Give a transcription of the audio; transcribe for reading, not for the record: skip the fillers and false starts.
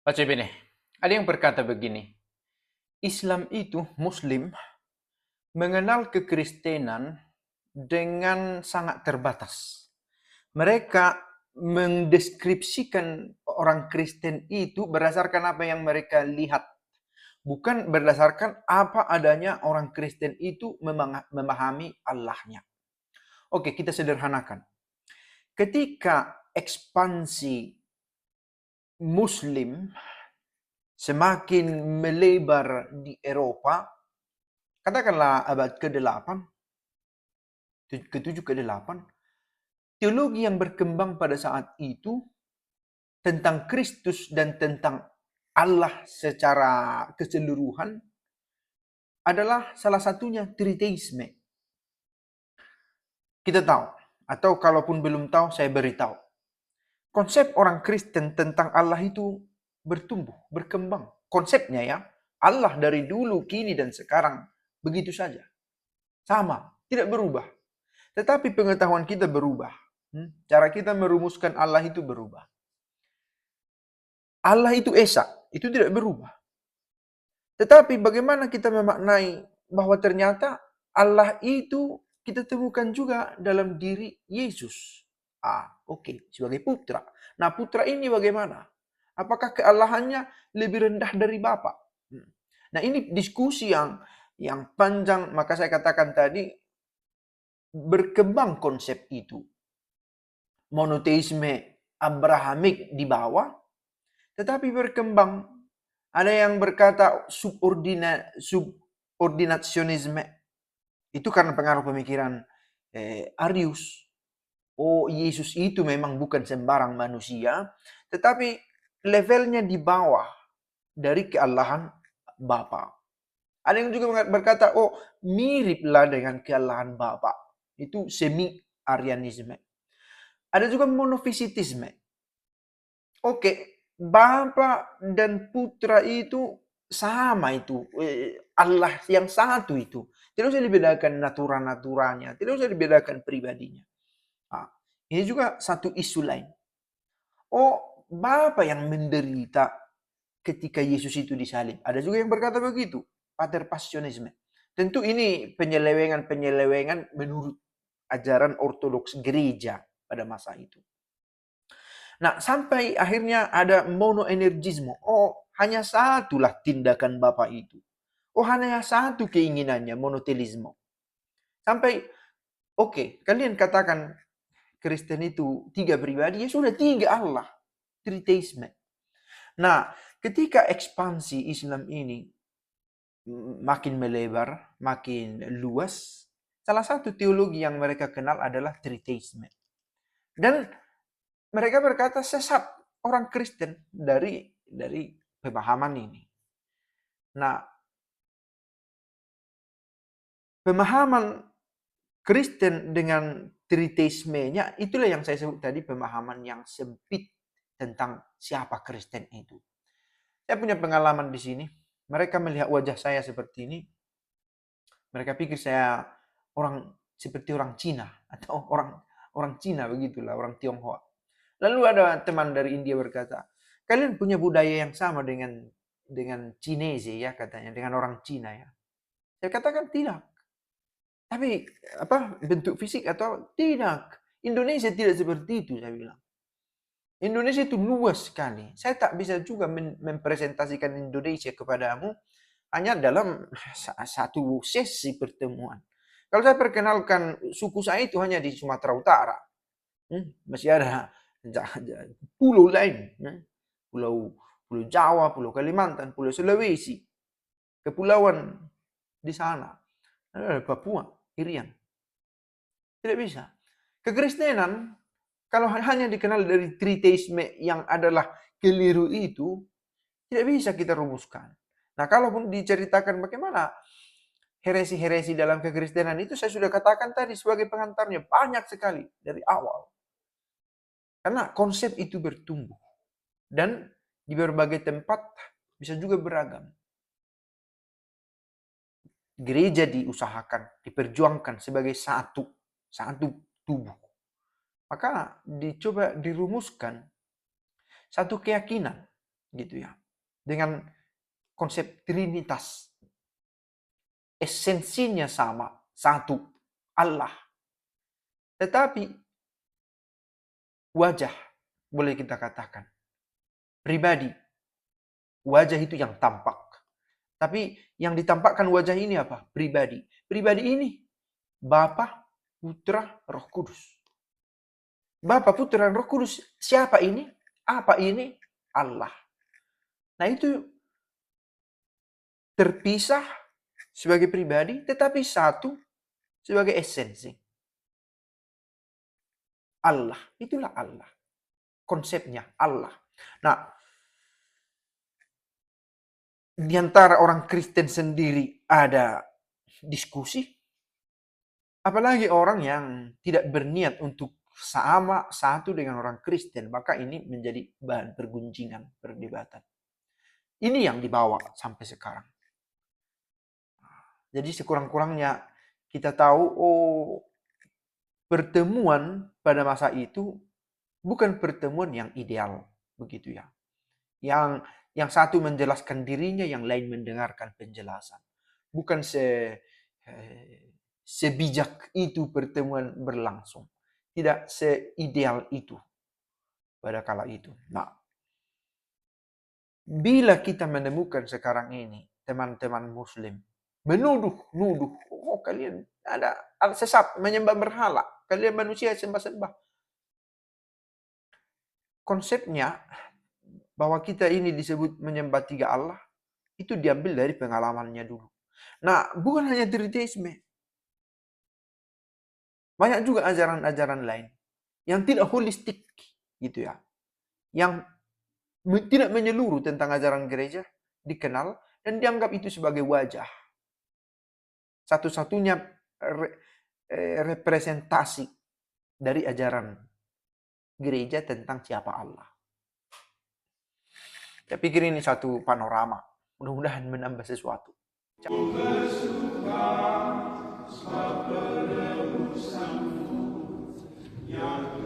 Baca ini. Ada yang berkata begini, Islam itu, Muslim, mengenal kekristenan dengan sangat terbatas. Mereka mendeskripsikan orang Kristen itu berdasarkan apa yang mereka lihat. Bukan berdasarkan apa adanya orang Kristen itu memahami Allahnya. Oke, kita sederhanakan. Ketika ekspansi Muslim semakin melebar di Eropa, katakanlah abad ke-8, ke-7, ke-8, teologi yang berkembang pada saat itu tentang Kristus dan tentang Allah secara keseluruhan adalah salah satunya triteisme. Kita tahu, atau kalaupun belum tahu, saya beritahu. Konsep orang Kristen tentang Allah itu bertumbuh, berkembang. Konsepnya ya, Allah dari dulu, kini, dan sekarang begitu saja. Sama, tidak berubah. Tetapi pengetahuan kita berubah. Cara kita merumuskan Allah itu berubah. Allah itu esa, itu tidak berubah. Tetapi bagaimana kita memaknai bahwa ternyata Allah itu kita temukan juga dalam diri Yesus. Oke, sebagai putra. Nah, putra ini bagaimana? Apakah keallahannya lebih rendah dari Bapa? Nah, ini diskusi yang panjang, maka saya katakan tadi berkembang konsep itu. Monoteisme Abrahamik di bawah, tetapi berkembang. Ada yang berkata subordinationisme. Itu karena pengaruh pemikiran Arius. Oh, Yesus itu memang bukan sembarang manusia, tetapi levelnya di bawah dari keallahan Bapa. Ada yang juga berkata, oh miriplah dengan keallahan Bapa. Itu semi-Arianisme. Ada juga monofisitisme. Oke, Bapa dan Putra itu sama itu. Allah yang satu itu. Tidak usah dibedakan naturalnya. Tidak usah dibedakan pribadinya. Ini juga satu isu lain. Oh, Bapa yang menderita ketika Yesus itu disalib. Ada juga yang berkata begitu. Paterpassionisme. Tentu ini penyelewengan menurut ajaran ortodoks gereja pada masa itu. Nah, sampai akhirnya ada monoenergisme. Oh, hanya satulah tindakan Bapa itu. Oh, hanya satu keinginannya, monotelisme. Sampai, oke, kalian katakan Kristen itu 3 pribadi, ya sudah 3 Allah. Triteisme. Nah, ketika ekspansi Islam ini makin melebar, makin luas, salah satu teologi yang mereka kenal adalah triteisme. Dan mereka berkata sesat orang Kristen dari pemahaman ini. Nah, pemahaman Kristen dengan triteismenya itulah yang saya sebut tadi pemahaman yang sempit tentang siapa Kristen itu. Saya punya pengalaman di sini. Mereka melihat wajah saya seperti ini. Mereka pikir saya seperti orang Cina atau orang Cina begitulah, orang Tionghoa. Lalu ada teman dari India berkata, kalian punya budaya yang sama dengan Chinese ya katanya, dengan orang Cina ya. Saya katakan tidak. Tapi bentuk fisik atau tidak. Indonesia tidak seperti itu, saya bilang. Indonesia itu luas sekali. Saya tak bisa juga mempresentasikan Indonesia kepadamu hanya dalam satu sesi pertemuan. Kalau saya perkenalkan suku saya itu hanya di Sumatera Utara. Masih ada pulau lain. Pulau Jawa, Pulau Kalimantan, Pulau Sulawesi. Kepulauan di sana. Ada Papua, Irian. Tidak bisa. Kekristenan, kalau hanya dikenal dari triteisme yang adalah keliru itu, tidak bisa kita rumuskan. Nah, kalaupun diceritakan bagaimana heresi-heresi dalam kekristenan itu, saya sudah katakan tadi sebagai pengantarnya, banyak sekali dari awal. Karena konsep itu bertumbuh. Dan di berbagai tempat bisa juga beragam. Gereja diusahakan, diperjuangkan sebagai satu tubuh. Maka dicoba dirumuskan satu keyakinan gitu ya. Dengan konsep trinitas. Esensinya sama, satu, Allah. Tetapi wajah, boleh kita katakan, pribadi, wajah itu yang tampak. Tapi yang ditampakkan wajah ini apa? Pribadi. Pribadi ini Bapa, Putra, Roh Kudus. Bapa, Putra, dan Roh Kudus. Siapa ini? Apa ini? Allah. Nah itu terpisah sebagai pribadi, tetapi satu sebagai esensi. Allah, itulah Allah. Konsepnya Allah. Nah, di antara orang Kristen sendiri ada diskusi, apalagi orang yang tidak berniat untuk sama satu dengan orang Kristen, maka ini menjadi bahan pergunjingan, perdebatan. Ini yang dibawa sampai sekarang. Jadi sekurang-kurangnya kita tahu, oh, pertemuan pada masa itu bukan pertemuan yang ideal, begitu ya. Yang satu menjelaskan dirinya, yang lain mendengarkan penjelasan. Bukan sebijak itu pertemuan berlangsung. Tidak seideal itu pada kala itu. Nah, bila kita menemukan sekarang ini teman-teman Muslim menuduh, oh kalian ada sesat, menyembah berhala, kalian manusia sembah-sembah. Konsepnya bahwa kita ini disebut menyembah tiga Allah, itu diambil dari pengalamannya dulu. Nah, bukan hanya triteisme. Banyak juga ajaran-ajaran lain yang tidak holistik, gitu ya. Yang tidak menyeluruh tentang ajaran gereja, dikenal, dan dianggap itu sebagai wajah. Satu-satunya representasi dari ajaran gereja tentang siapa Allah. Saya pikir ini satu panorama. Mudah-mudahan menambah sesuatu. Yang